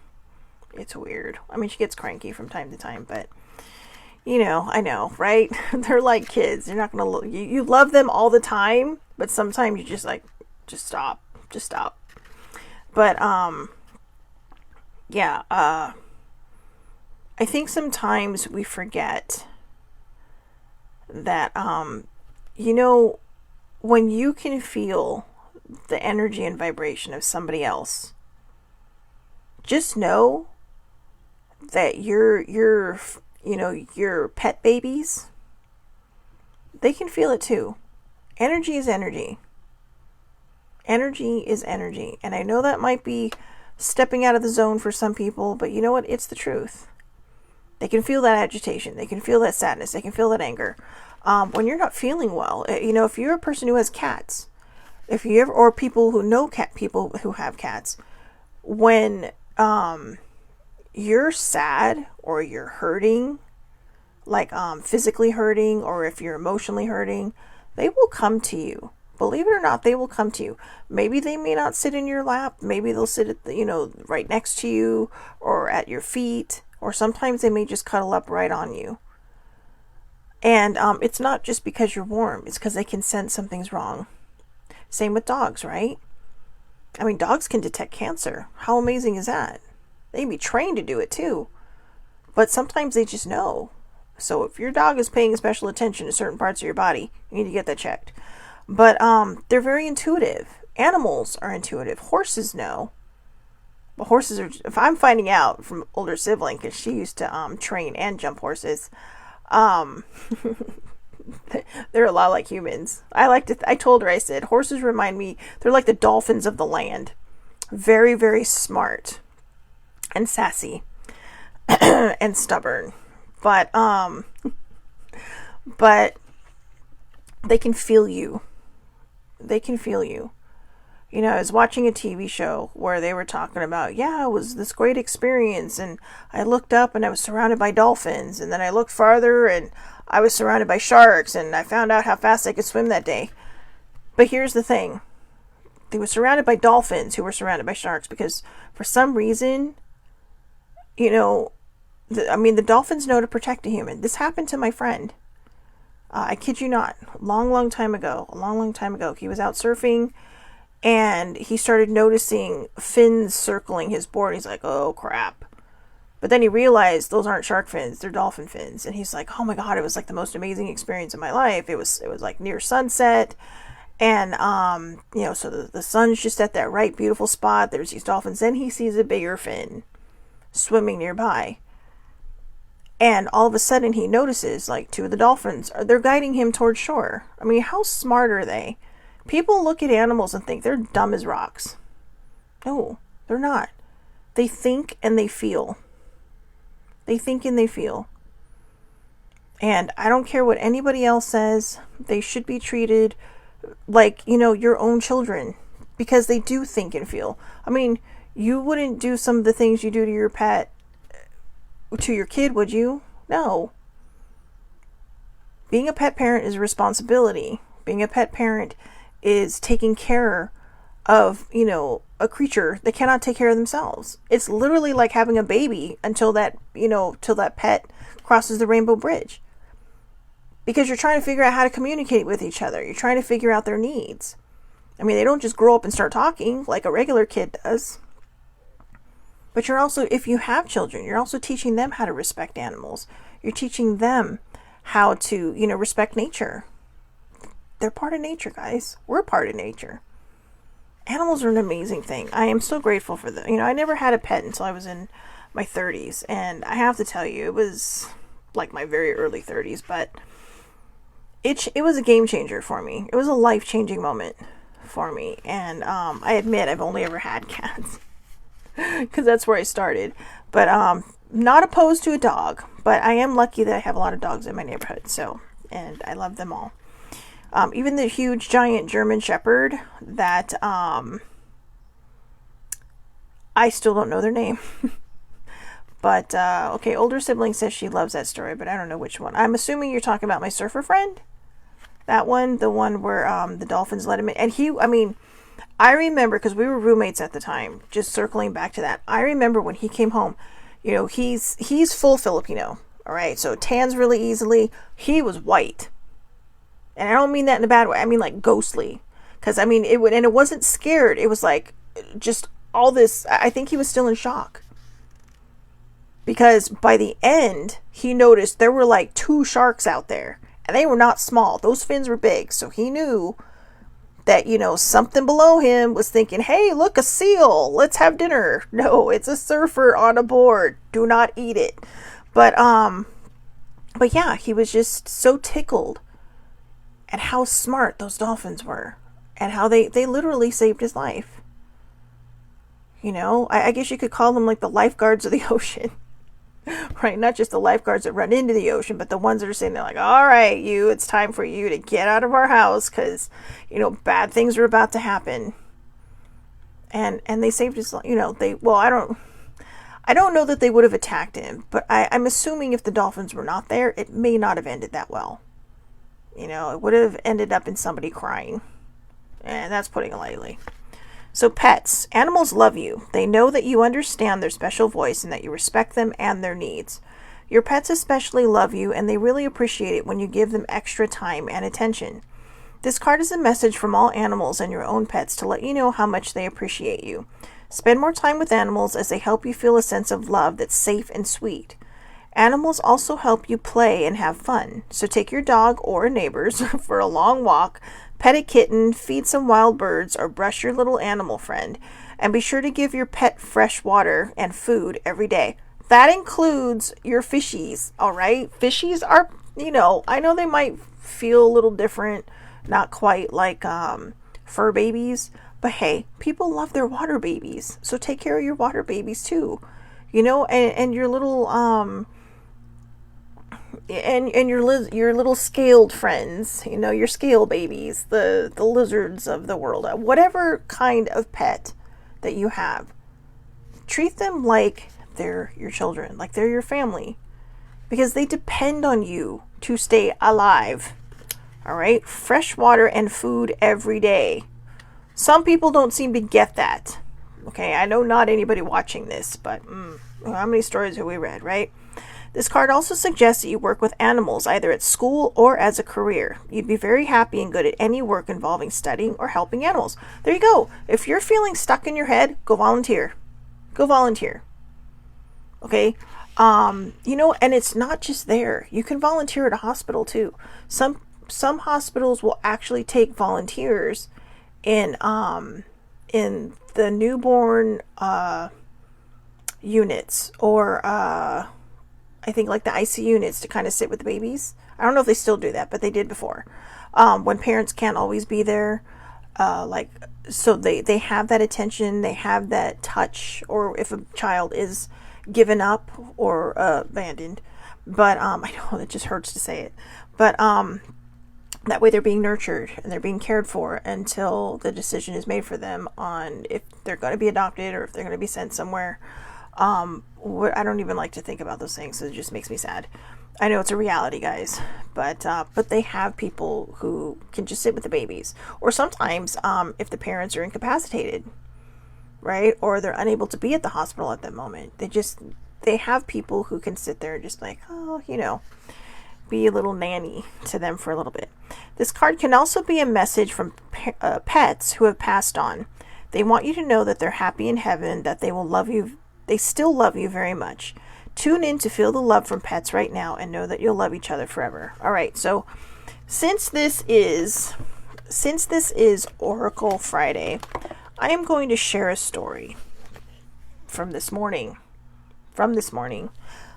It's weird. I mean, she gets cranky from time to time, but I know, right? They're like kids. You're not going to you love them all the time, but sometimes you just stop. But yeah, I think sometimes we forget that, you know, when you can feel the energy and vibration of somebody else, just know that your pet babies, they can feel it too. Energy is energy. Energy is energy. And I know that might be stepping out of the zone for some people, but you know what? It's the truth. They can feel that agitation. They can feel that sadness. They can feel that anger. When you're not feeling well, if you're a person who has cats, if you ever, or people who know people who have cats, when you're sad or you're hurting, like physically hurting, or if you're emotionally hurting, they will come to you. Believe it or not, they will come to you. Maybe they may not sit in your lap. Maybe they'll sit at right next to you or at your feet, or sometimes they may just cuddle up right on you. And it's not just because you're warm. It's because they can sense something's wrong. Same with dogs, right? I mean, dogs can detect cancer. How amazing is that? They can be trained to do it too. But sometimes they just know. So if your dog is paying special attention to certain parts of your body, you need to get that checked. But they're very intuitive. Animals are intuitive. Horses know. But horses are, if I'm finding out from older sibling, because she used to train and jump horses, they're a lot like humans. I told her, I said, horses remind me, they're like the dolphins of the land. Very, very smart and sassy and stubborn. But they can feel you. They can feel you. I was watching a TV show where they were talking about, it was this great experience, and I looked up and I was surrounded by dolphins, and then I looked farther and I was surrounded by sharks, and I found out how fast I could swim that day. But here's the thing. They were surrounded by dolphins who were surrounded by sharks because for some reason, the dolphins know to protect a human. This happened to my friend. I kid you not. A long time ago. He was out surfing, and he started noticing fins circling his board. He's like, oh, crap. But then he realized those aren't shark fins. They're dolphin fins. And he's like, oh, my God, it was like the most amazing experience of my life. It was like near sunset. And, so the sun's just at that right beautiful spot. There's these dolphins. Then he sees a bigger fin swimming nearby. And all of a sudden he notices, like, two of the dolphins, they're guiding him towards shore. I mean, how smart are they? People look at animals and think they're dumb as rocks. No, they're not. They think and they feel. They think and they feel. And I don't care what anybody else says. They should be treated like, your own children. Because they do think and feel. I mean, you wouldn't do some of the things you do to your pet to your kid, would you? No. Being a pet parent is a responsibility. Being a pet parent is taking care of, a creature that cannot take care of themselves. It's literally like having a baby until that pet crosses the rainbow bridge. Because you're trying to figure out how to communicate with each other. You're trying to figure out their needs. I mean, they don't just grow up and start talking like a regular kid does. But you're also, if you have children, you're also teaching them how to respect animals. You're teaching them how to, respect nature. They're part of nature, guys. We're part of nature. Animals are an amazing thing. I am so grateful for them. I never had a pet until I was in my 30s. And I have to tell you, it was like my very early 30s. But it was a game changer for me. It was a life-changing moment for me. And I admit I've only ever had cats. Because that's where I started. But not opposed to a dog. But I am lucky that I have a lot of dogs in my neighborhood. And I love them all. Even the huge giant German Shepherd that I still don't know their name. But okay, older sibling says she loves that story, but I don't know which one. I'm assuming you're talking about my surfer friend. That one, the one where the dolphins let him in. And I remember, because we were roommates at the time, just circling back to that. I remember when he came home, he's full Filipino. All right. So tans really easily. He was white. And I don't mean that in a bad way. I mean like ghostly. Because it wasn't scared. It was like just all this. I think he was still in shock. because by the end, he noticed there were like 2 sharks out there, and they were not small. Those fins were big, so he knew that, something below him was thinking, hey, look, a seal, let's have dinner. No, it's a surfer on a board. Do not eat it. But yeah, he was just so tickled at how smart those dolphins were and how they literally saved his life. I guess you could call them like the lifeguards of the ocean. Right? Not just the lifeguards that run into the ocean, but the ones that are saying, they're like, all right, it's time for you to get out of our house because, bad things are about to happen. And they saved his life. I don't know that they would have attacked him, but I'm assuming if the dolphins were not there, it may not have ended that well. It would have ended up in somebody crying. And that's putting it lightly. So pets, animals love you. They know that you understand their special voice and that you respect them and their needs. Your pets especially love you, and they really appreciate it when you give them extra time and attention. This card is a message from all animals and your own pets to let you know how much they appreciate you. Spend more time with animals as they help you feel a sense of love that's safe and sweet. Animals also help you play and have fun. So take your dog or a neighbor's for a long walk, pet a kitten, feed some wild birds, or brush your little animal friend. And be sure to give your pet fresh water and food every day. That includes your fishies, all right? Fishies are, I know they might feel a little different, not quite like fur babies, but hey, people love their water babies. So take care of your water babies too. And your little and your little scaled friends, your scale babies, the lizards of the world, whatever kind of pet that you have, treat them like they're your children, like they're your family, because they depend on you to stay alive. All right, fresh water and food every day. Some people don't seem to get that. Okay, I know not anybody watching this, but how many stories have we read, right? This card also suggests that you work with animals, either at school or as a career. You'd be very happy and good at any work involving studying or helping animals. There you go. If you're feeling stuck in your head, go volunteer. Go volunteer. Okay? And it's not just there. You can volunteer at a hospital too. Some hospitals will actually take volunteers in the newborn units, or I think like the ICU units, to kind of sit with the babies. I don't know if they still do that, but they did before. When parents can't always be there, so they have that attention, they have that touch, or if a child is given up or abandoned. But I know it just hurts to say it, but that way they're being nurtured and they're being cared for until the decision is made for them on if they're going to be adopted or if they're going to be sent somewhere. I don't even like to think about those things, so it just makes me sad. I know it's a reality, guys, but they have people who can just sit with the babies, or sometimes if the parents are incapacitated, right, or they're unable to be at the hospital at that moment, they have people who can sit there and just like, be a little nanny to them for a little bit. This card can also be a message from pets who have passed on. They want you to know that they're happy in heaven, that they will love you. They still love you very much. Tune in to feel the love from pets right now and know that you'll love each other forever. All right, so since this is Oracle Friday, I am going to share a story from this morning.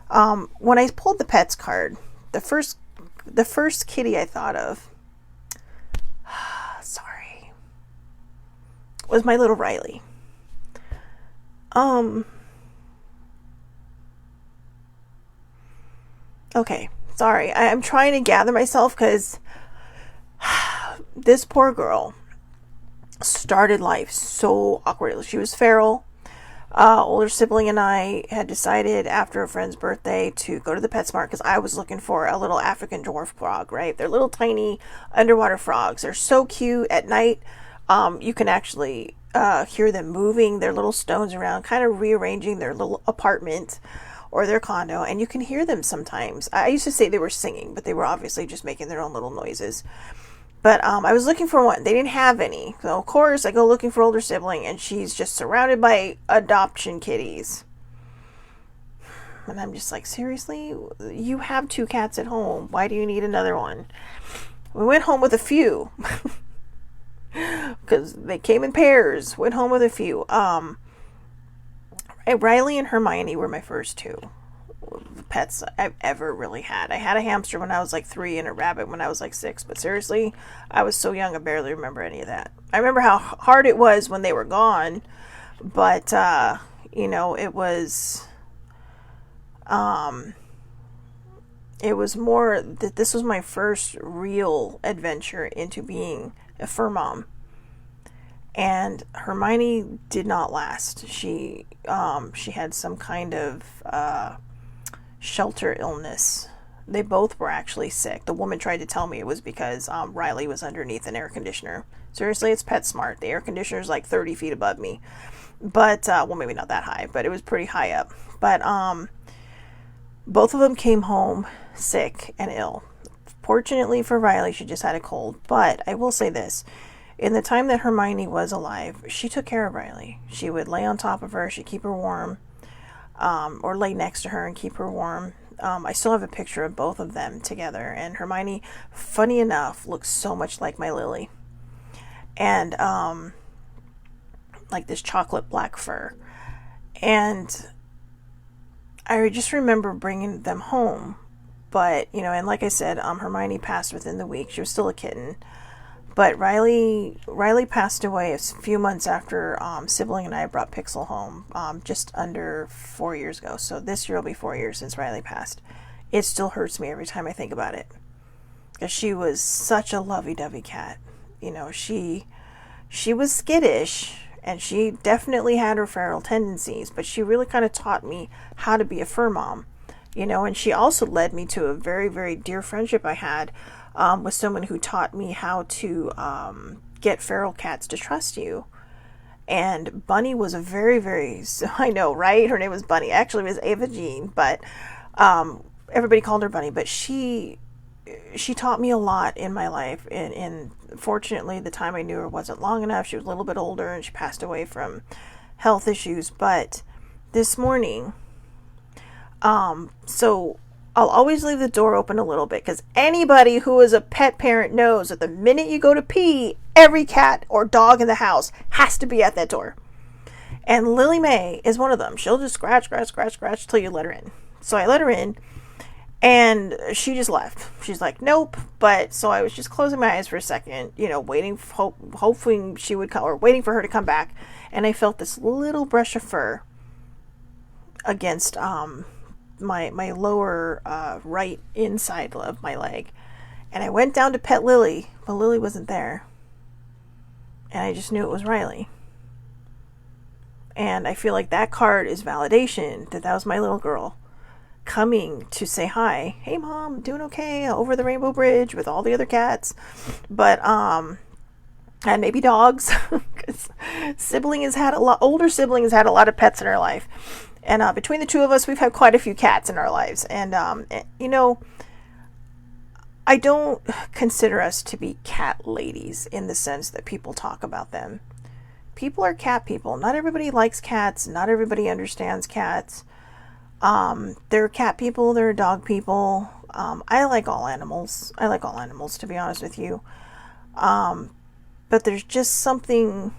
When I pulled the pets card, the first kitty I thought of, sorry, was my little Riley. Okay, sorry. I'm trying to gather myself because this poor girl started life so awkwardly. She was feral. Older sibling and I had decided after a friend's birthday to go to the PetSmart because I was looking for a little African dwarf frog, right? They're little tiny underwater frogs. They're so cute at night. You can actually hear them moving their little stones around, kind of rearranging their little apartment or their condo, and you can hear them sometimes. I used to say they were singing, but they were obviously just making their own little noises. But I was looking for one. They didn't have any. So, of course, I go looking for older sibling, and she's just surrounded by adoption kitties. And I'm just like, seriously? You have 2 cats at home. Why do you need another one? We went home with a few. Because they came in pairs. Went home with a few. Riley and Hermione were my first 2 pets I've ever really had. I had a hamster when I was like 3 and a rabbit when I was like 6. But seriously, I was so young I barely remember any of that. I remember how hard it was when they were gone. But, it was more that this was my first real adventure into being a fur mom. And Hermione did not last. She had some kind of shelter illness. They both were actually sick. The woman tried to tell me it was because Riley was underneath an air conditioner. Seriously, it's PetSmart. The air conditioner is like 30 feet above me. But, maybe not that high, but it was pretty high up. But both of them came home sick and ill. Fortunately for Riley, she just had a cold. But I will say this. In the time that Hermione was alive, she took care of Riley. She would lay on top of her. She'd keep her warm. Or lay next to her and keep her warm. I still have a picture of both of them together. And Hermione, funny enough, looks so much like my Lily. And, like this chocolate black fur. And I just remember bringing them home. But, and like I said, Hermione passed within the week. She was still a kitten. But Riley passed away a few months after Sibling and I brought Pixel home, just under 4 years ago. So this year will be 4 years since Riley passed. It still hurts me every time I think about it. Because she was such a lovey-dovey cat. She was skittish, and she definitely had her feral tendencies, but she really kind of taught me how to be a fur mom. And she also led me to a very, very dear friendship I had with someone who taught me how to get feral cats to trust you. And Bunny was a very, very, I know, right? Her name was Bunny. Actually, it was Ava Jean, but everybody called her Bunny. But she taught me a lot in my life. And fortunately, the time I knew her wasn't long enough. She was a little bit older, and she passed away from health issues. But this morning, so I'll always leave the door open a little bit, because anybody who is a pet parent knows that the minute you go to pee, every cat or dog in the house has to be at that door. And Lily Mae is one of them. She'll just scratch till you let her in. So I let her in, and she just left. She's like, nope. But so I was just closing my eyes for a second, waiting, hoping she would come, or waiting for her to come back. And I felt this little brush of fur against my lower right inside of my leg. And I went down to pet Lily, but Lily wasn't there. And I just knew it was Riley. And I feel like that card is validation that was my little girl coming to say hi. Hey mom, doing okay over the Rainbow Bridge with all the other cats. But and maybe dogs, because older sibling has had a lot of pets in her life. And between the two of us, we've had quite a few cats in our lives. And, I don't consider us to be cat ladies in the sense that people talk about them. People are cat people. Not everybody likes cats. Not everybody understands cats. There are cat people. There are dog people. I like all animals. To be honest with you. But there's just something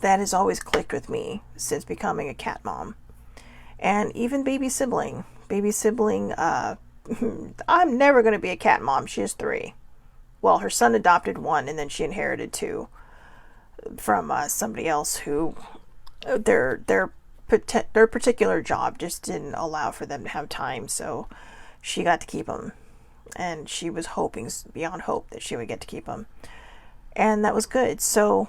that has always clicked with me since becoming a cat mom. And even baby sibling, I'm never going to be a cat mom. She has 3. Well, her son adopted 1, and then she inherited 2 from somebody else who their particular job just didn't allow for them to have time. So she got to keep them, and she was hoping beyond hope that she would get to keep them, and that was good. So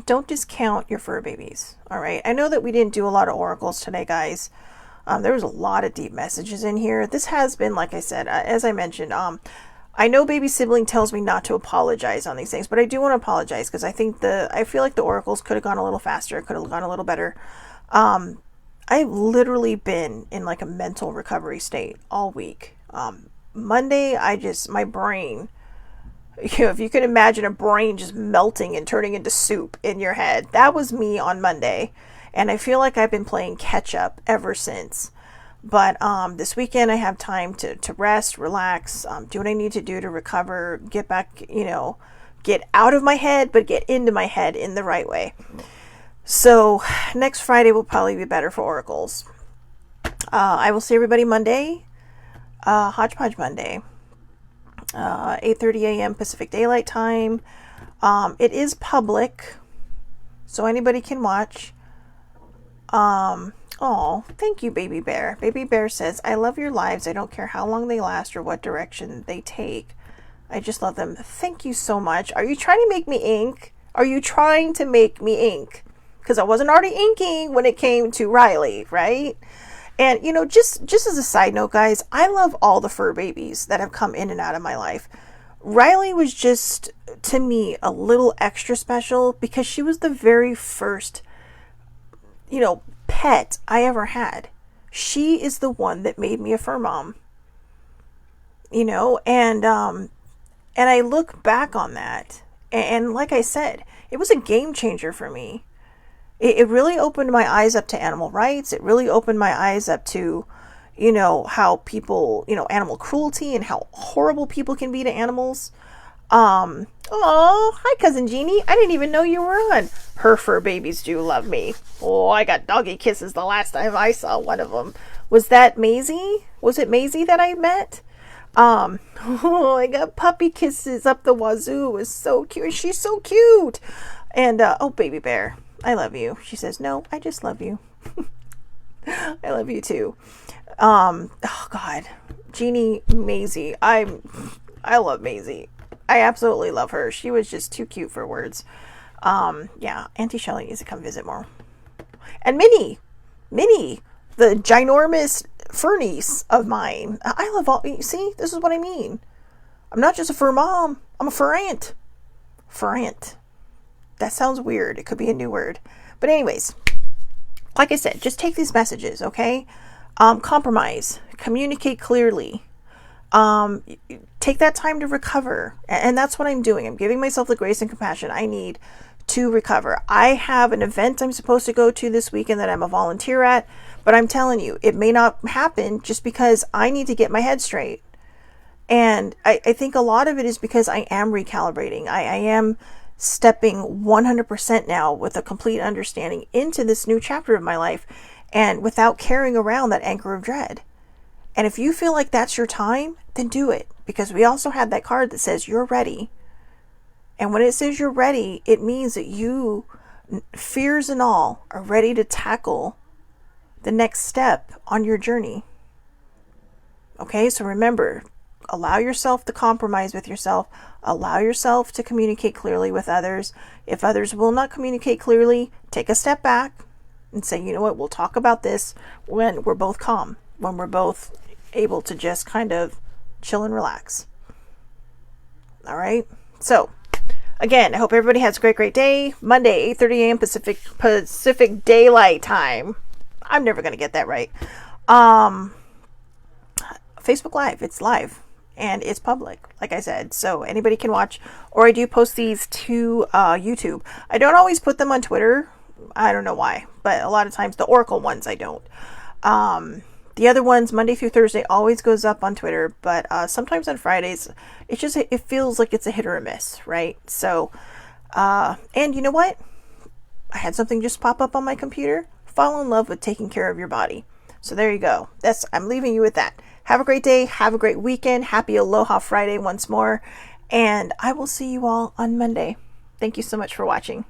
don't discount your fur babies, all right? I know that we didn't do a lot of oracles today, guys. There was a lot of deep messages in here. This has been, like I said, as I mentioned, I know baby sibling tells me not to apologize on these things, but I do want to apologize because I feel like the oracles could have gone a little faster, could have gone a little better. I've literally been in like a mental recovery state all week. Monday, my brain, if you could imagine a brain just melting and turning into soup in your head, that was me on Monday. And I feel like I've been playing catch up ever since. But this weekend I have time to rest, relax, do what I need to do to recover, get back, get out of my head, but get into my head in the right way. So next Friday will probably be better for oracles. I will see everybody Monday, Hodgepodge Monday, 8:30 a.m. Pacific Daylight Time. It is public, so anybody can watch. Oh, thank you, Baby Bear. Baby Bear says, I love your lives. I don't care how long they last or what direction they take. I just love them. Thank you so much. Are you trying to make me ink? Are you trying to make me ink? Because I wasn't already inking when it came to Riley, right? And, just as a side note, guys, I love all the fur babies that have come in and out of my life. Riley was just, to me, a little extra special because she was the very first, pet I ever had. She is the one that made me a fur mom. And I look back on that, and like I said, it was a game changer for me. It really opened my eyes up to animal rights. It really opened my eyes up to, how people, animal cruelty and how horrible people can be to animals. Oh, hi, Cousin Jeannie. I didn't even know you were on. Her fur babies do love me. Oh, I got doggy kisses the last time I saw one of them. Was that Maisie? Was it Maisie that I met? Oh, I got puppy kisses up the wazoo. It was so cute. She's so cute. And, oh, Baby Bear, I love you. She says, no, I just love you. I love you too. Oh God, Jeannie, Maisie. I love Maisie. I absolutely love her. She was just too cute for words. Yeah, Auntie Shelley needs to come visit more. And Minnie, the ginormous fur niece of mine. I love all, see, this is what I mean. I'm not just a fur mom. I'm a fur aunt. Fur aunt. That sounds weird. It could be a new word. But anyways, like I said, just take these messages, okay? Compromise. Communicate clearly. Take that time to recover. And that's what I'm doing. I'm giving myself the grace and compassion I need to recover. I have an event I'm supposed to go to this weekend that I'm a volunteer at, but I'm telling you, it may not happen just because I need to get my head straight. And I think a lot of it is because I am recalibrating. I am stepping 100% now with a complete understanding into this new chapter of my life and without carrying around that anchor of dread. And if you feel like that's your time, then do it. Because we also had that card that says you're ready. And when it says you're ready, it means that you, fears and all, are ready to tackle the next step on your journey. Okay, so remember, allow yourself to compromise with yourself. Allow yourself to communicate clearly with others. If others will not communicate clearly, take a step back and say, you know what, we'll talk about this when we're both calm, when we're both able to just kind of chill and relax. All right. So again, I hope everybody has a great day. Monday, 8:30 a.m. Pacific Daylight Time. I'm never going to get that right. Facebook Live. It's live and it's public, like I said. So anybody can watch, or I do post these to YouTube. I don't always put them on Twitter. I don't know why, but a lot of times the Oracle ones I don't. The other ones, Monday through Thursday, always goes up on Twitter, but sometimes on Fridays, it feels like it's a hit or a miss, right? So, and you know what? I had something just pop up on my computer. Fall in love with taking care of your body. So there you go. I'm leaving you with that. Have a great day. Have a great weekend. Happy Aloha Friday once more. And I will see you all on Monday. Thank you so much for watching.